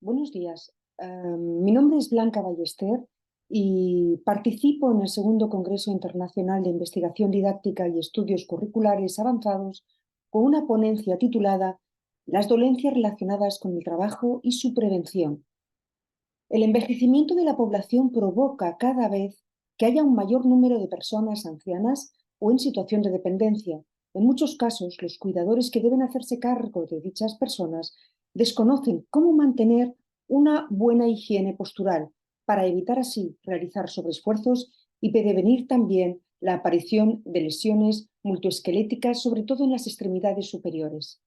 Buenos días. Mi nombre es Blanca Ballester y participo en el segundo Congreso Internacional de Investigación Didáctica y Estudios Curriculares Avanzados con una ponencia titulada Las dolencias relacionadas con el trabajo y su prevención. El envejecimiento de la población provoca cada vez que haya un mayor número de personas ancianas o en situación de dependencia. En muchos casos, los cuidadores que deben hacerse cargo de dichas personas desconocen cómo mantener una buena higiene postural para evitar así realizar sobreesfuerzos y prevenir también la aparición de lesiones musculoesqueléticas, sobre todo en las extremidades superiores.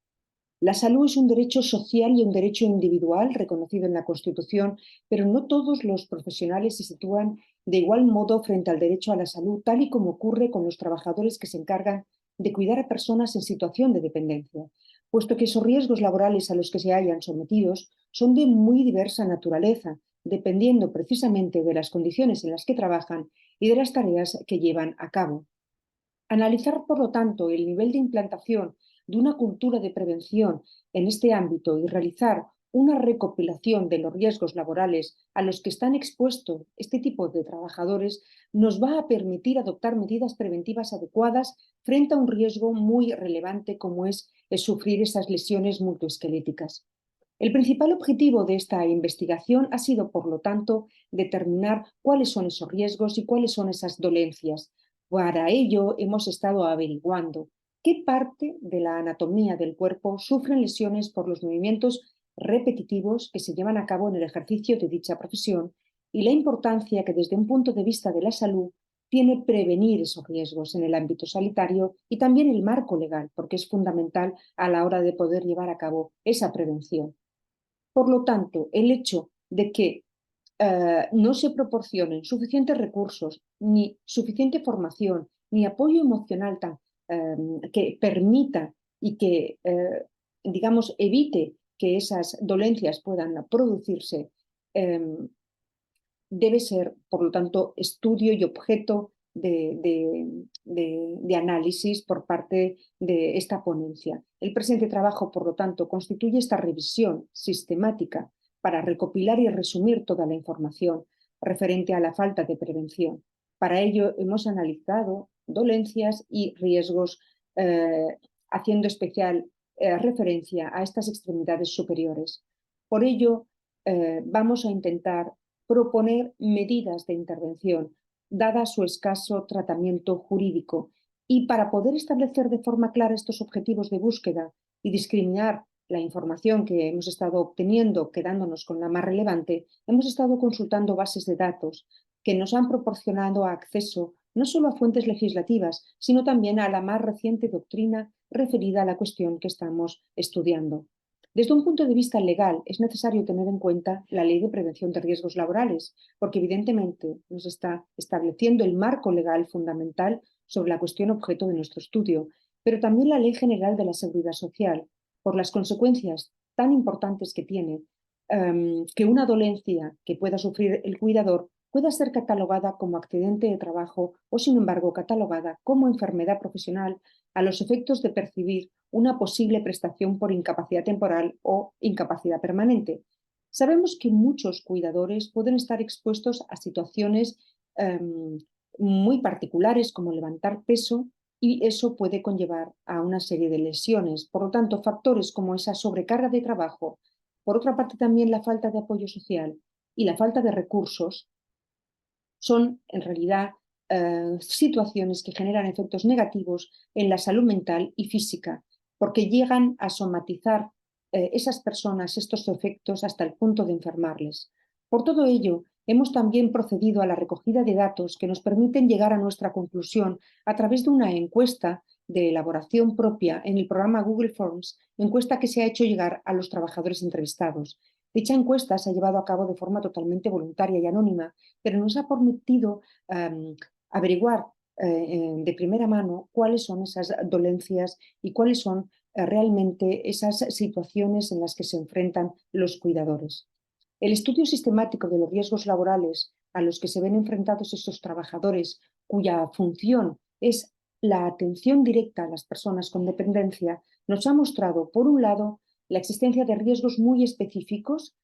La salud es un derecho social y un derecho individual reconocido en la Constitución, pero no todos los profesionales se sitúan de igual modo frente al derecho a la salud, tal y como ocurre con los trabajadores que se encargan de cuidar a personas en situación de dependencia, puesto que esos riesgos laborales a los que se hayan sometidos son de muy diversa naturaleza, dependiendo precisamente de las condiciones en las que trabajan y de las tareas que llevan a cabo. Analizar, por lo tanto, el nivel de implantación de una cultura de prevención en este ámbito y realizar una recopilación de los riesgos laborales a los que están expuestos este tipo de trabajadores nos va a permitir adoptar medidas preventivas adecuadas frente a un riesgo muy relevante como es el sufrir esas lesiones musculoesqueléticas. El principal objetivo de esta investigación ha sido, por lo tanto, determinar cuáles son esos riesgos y cuáles son esas dolencias. Para ello, hemos estado averiguando qué parte de la anatomía del cuerpo sufren lesiones por los movimientos repetitivos que se llevan a cabo en el ejercicio de dicha profesión y la importancia que desde un punto de vista de la salud tiene prevenir esos riesgos en el ámbito sanitario y también el marco legal, porque es fundamental a la hora de poder llevar a cabo esa prevención. Por lo tanto, el hecho de que no se proporcionen suficientes recursos, ni suficiente formación, ni apoyo emocional que permita y que, digamos, evite que esas dolencias puedan producirse, eh, debe ser, por lo tanto, estudio y objeto de análisis por parte de esta ponencia. El presente trabajo, por lo tanto, constituye esta revisión sistemática para recopilar y resumir toda la información referente a la falta de prevención. Para ello, hemos analizado dolencias y riesgos, haciendo especial referencia a estas extremidades superiores. Por ello, vamos a intentar proponer medidas de intervención, dada su escaso tratamiento jurídico. Y para poder establecer de forma clara estos objetivos de búsqueda y discriminar la información que hemos estado obteniendo, quedándonos con la más relevante, hemos estado consultando bases de datos que nos han proporcionado acceso no solo a fuentes legislativas, sino también a la más reciente doctrina referida a la cuestión que estamos estudiando. Desde un punto de vista legal, es necesario tener en cuenta la Ley de Prevención de Riesgos Laborales, porque evidentemente nos está estableciendo el marco legal fundamental sobre la cuestión objeto de nuestro estudio, pero también la Ley General de la Seguridad Social, por las consecuencias tan importantes que tiene que una dolencia que pueda sufrir el cuidador pueda ser catalogada como accidente de trabajo o, sin embargo, catalogada como enfermedad profesional a los efectos de percibir una posible prestación por incapacidad temporal o incapacidad permanente. Sabemos que muchos cuidadores pueden estar expuestos a situaciones muy particulares como levantar peso y eso puede conllevar a una serie de lesiones. Por lo tanto, factores como esa sobrecarga de trabajo, por otra parte también la falta de apoyo social y la falta de recursos, son en realidad situaciones que generan efectos negativos en la salud mental y física, porque llegan a somatizar esas personas estos efectos hasta el punto de enfermarles. Por todo ello, hemos también procedido a la recogida de datos que nos permiten llegar a nuestra conclusión a través de una encuesta de elaboración propia en el programa Google Forms, encuesta que se ha hecho llegar a los trabajadores entrevistados. Dicha encuesta se ha llevado a cabo de forma totalmente voluntaria y anónima, pero nos ha permitido averiguar de primera mano cuáles son esas dolencias y cuáles son realmente esas situaciones en las que se enfrentan los cuidadores. El estudio sistemático de los riesgos laborales a los que se ven enfrentados estos trabajadores, cuya función es la atención directa a las personas con dependencia, nos ha mostrado, por un lado, la existencia de riesgos muy específicos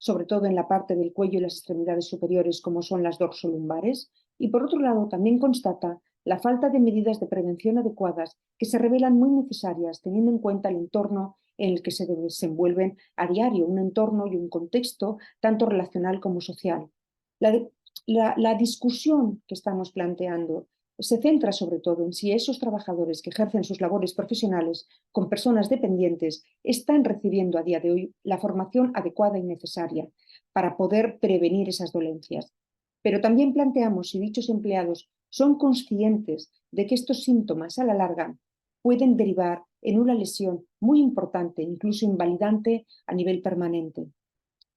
sobre todo en la parte del cuello y las extremidades superiores, como son las dorsolumbares, y por otro lado también constata la falta de medidas de prevención adecuadas que se revelan muy necesarias teniendo en cuenta el entorno en el que se desenvuelven a diario, un entorno y un contexto tanto relacional como social. La discusión que estamos planteando se centra sobre todo en si esos trabajadores que ejercen sus labores profesionales con personas dependientes están recibiendo a día de hoy la formación adecuada y necesaria para poder prevenir esas dolencias. Pero también planteamos si dichos empleados son conscientes de que estos síntomas a la larga pueden derivar en una lesión muy importante, incluso invalidante a nivel permanente.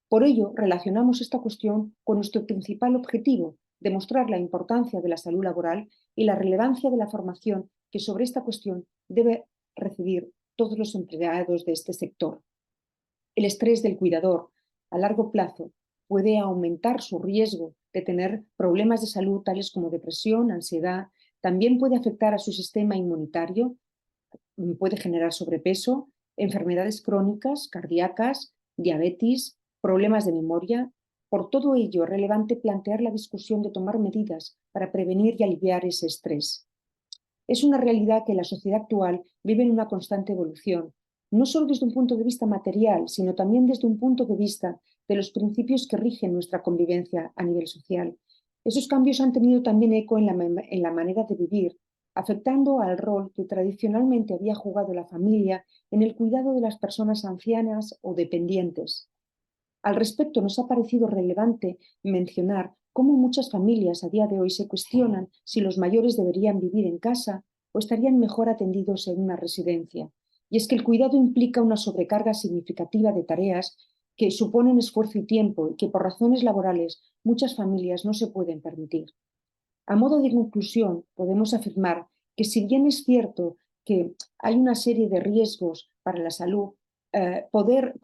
Por ello, relacionamos esta cuestión con nuestro principal objetivo, demostrar la importancia de la salud laboral y la relevancia de la formación que sobre esta cuestión debe recibir todos los empleados de este sector. El estrés del cuidador a largo plazo puede aumentar su riesgo de tener problemas de salud tales como depresión, ansiedad, también puede afectar a su sistema inmunitario, puede generar sobrepeso, enfermedades crónicas, cardíacas, diabetes, problemas de memoria. Por todo ello, es relevante plantear la discusión de tomar medidas para prevenir y aliviar ese estrés. Es una realidad que la sociedad actual vive en una constante evolución, no solo desde un punto de vista material, sino también desde un punto de vista de los principios que rigen nuestra convivencia a nivel social. Esos cambios han tenido también eco en la manera de vivir, afectando al rol que tradicionalmente había jugado la familia en el cuidado de las personas ancianas o dependientes. Al respecto, nos ha parecido relevante mencionar cómo muchas familias a día de hoy se cuestionan si los mayores deberían vivir en casa o estarían mejor atendidos en una residencia. Y es que el cuidado implica una sobrecarga significativa de tareas que suponen esfuerzo y tiempo y que por razones laborales muchas familias no se pueden permitir. A modo de conclusión, podemos afirmar que si bien es cierto que hay una serie de riesgos para la salud, poder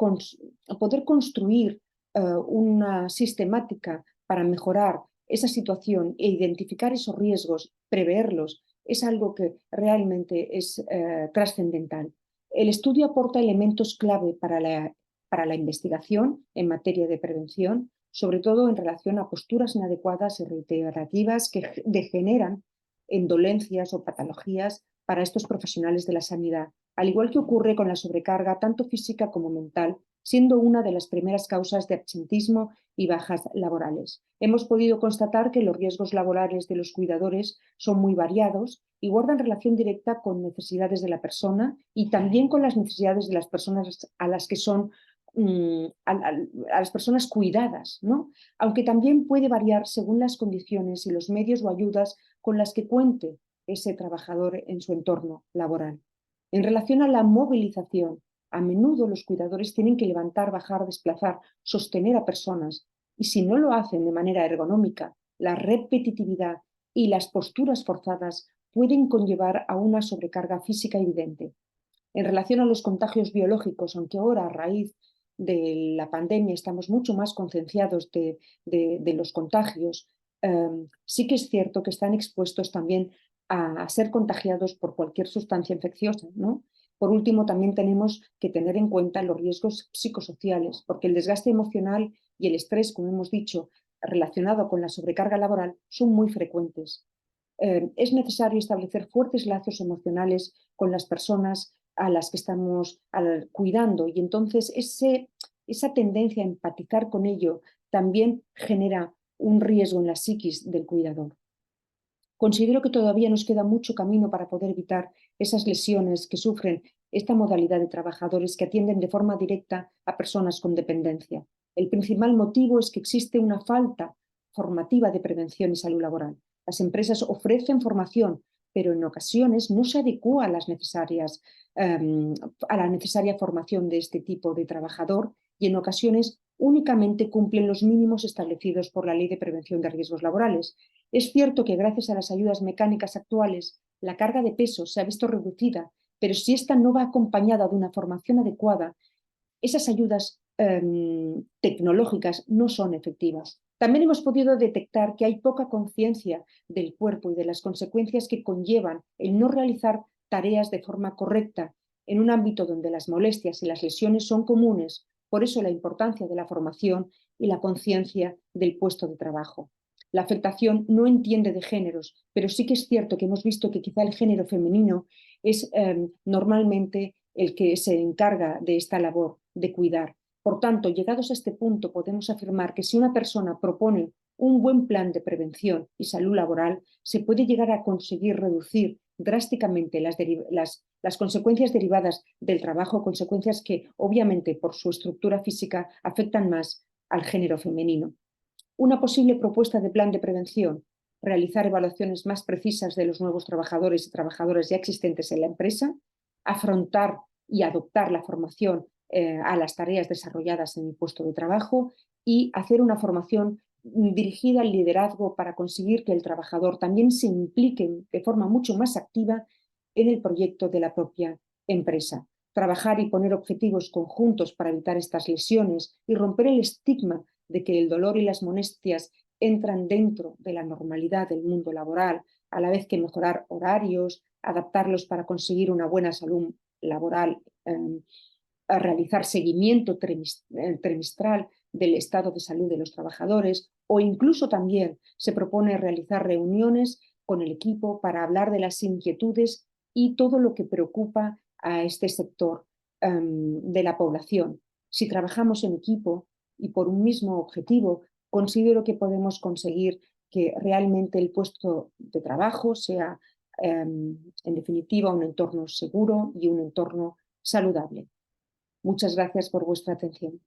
construir una sistemática para mejorar esa situación e identificar esos riesgos, preverlos, es algo que realmente es trascendental. El estudio aporta elementos clave para la investigación en materia de prevención, sobre todo en relación a posturas inadecuadas y reiterativas que degeneran en dolencias o patologías para estos profesionales de la sanidad, al igual que ocurre con la sobrecarga tanto física como mental, siendo una de las primeras causas de absentismo y bajas laborales. Hemos podido constatar que los riesgos laborales de los cuidadores son muy variados y guardan relación directa con necesidades de la persona y también con las necesidades de las personas a las que son a las personas cuidadas, ¿no? Aunque también puede variar según las condiciones y los medios o ayudas con las que cuente ese trabajador en su entorno laboral. En relación a la movilización, a menudo los cuidadores tienen que levantar, bajar, desplazar, sostener a personas y si no lo hacen de manera ergonómica, la repetitividad y las posturas forzadas pueden conllevar a una sobrecarga física evidente. En relación a los contagios biológicos, aunque ahora a raíz de la pandemia estamos mucho más concienciados de los contagios, sí que es cierto que están expuestos también a ser contagiados por cualquier sustancia infecciosa, ¿no? Por último, también tenemos que tener en cuenta los riesgos psicosociales, porque el desgaste emocional y el estrés, como hemos dicho, relacionado con la sobrecarga laboral, son muy frecuentes. Es necesario establecer fuertes lazos emocionales con las personas a las que estamos cuidando y entonces esa tendencia a empatizar con ello también genera un riesgo en la psiquis del cuidador. Considero que todavía nos queda mucho camino para poder evitar esas lesiones que sufren esta modalidad de trabajadores que atienden de forma directa a personas con dependencia. El principal motivo es que existe una falta formativa de prevención y salud laboral. Las empresas ofrecen formación, pero en ocasiones no se adecúa a la necesaria formación de este tipo de trabajador y en ocasiones únicamente cumplen los mínimos establecidos por la Ley de Prevención de Riesgos Laborales. Es cierto que gracias a las ayudas mecánicas actuales la carga de peso se ha visto reducida, pero si esta no va acompañada de una formación adecuada, esas ayudas tecnológicas no son efectivas. También hemos podido detectar que hay poca conciencia del cuerpo y de las consecuencias que conllevan el no realizar tareas de forma correcta en un ámbito donde las molestias y las lesiones son comunes. Por eso la importancia de la formación y la conciencia del puesto de trabajo. La afectación no entiende de géneros, pero sí que es cierto que hemos visto que quizá el género femenino es normalmente el que se encarga de esta labor de cuidar. Por tanto, llegados a este punto, podemos afirmar que si una persona propone un buen plan de prevención y salud laboral, se puede llegar a conseguir reducir drásticamente las consecuencias derivadas del trabajo, consecuencias que obviamente por su estructura física afectan más al género femenino. Una posible propuesta de plan de prevención: realizar evaluaciones más precisas de los nuevos trabajadores y trabajadoras ya existentes en la empresa, afrontar y adoptar la formación a las tareas desarrolladas en el puesto de trabajo y hacer una formación dirigida al liderazgo para conseguir que el trabajador también se implique de forma mucho más activa en el proyecto de la propia empresa. Trabajar y poner objetivos conjuntos para evitar estas lesiones y romper el estigma de que el dolor y las molestias entran dentro de la normalidad del mundo laboral, a la vez que mejorar horarios, adaptarlos para conseguir una buena salud laboral, a realizar seguimiento trimestral del estado de salud de los trabajadores, o incluso también se propone realizar reuniones con el equipo para hablar de las inquietudes y todo lo que preocupa a este sector de la población. Si trabajamos en equipo y por un mismo objetivo, considero que podemos conseguir que realmente el puesto de trabajo sea, en definitiva, un entorno seguro y un entorno saludable. Muchas gracias por vuestra atención.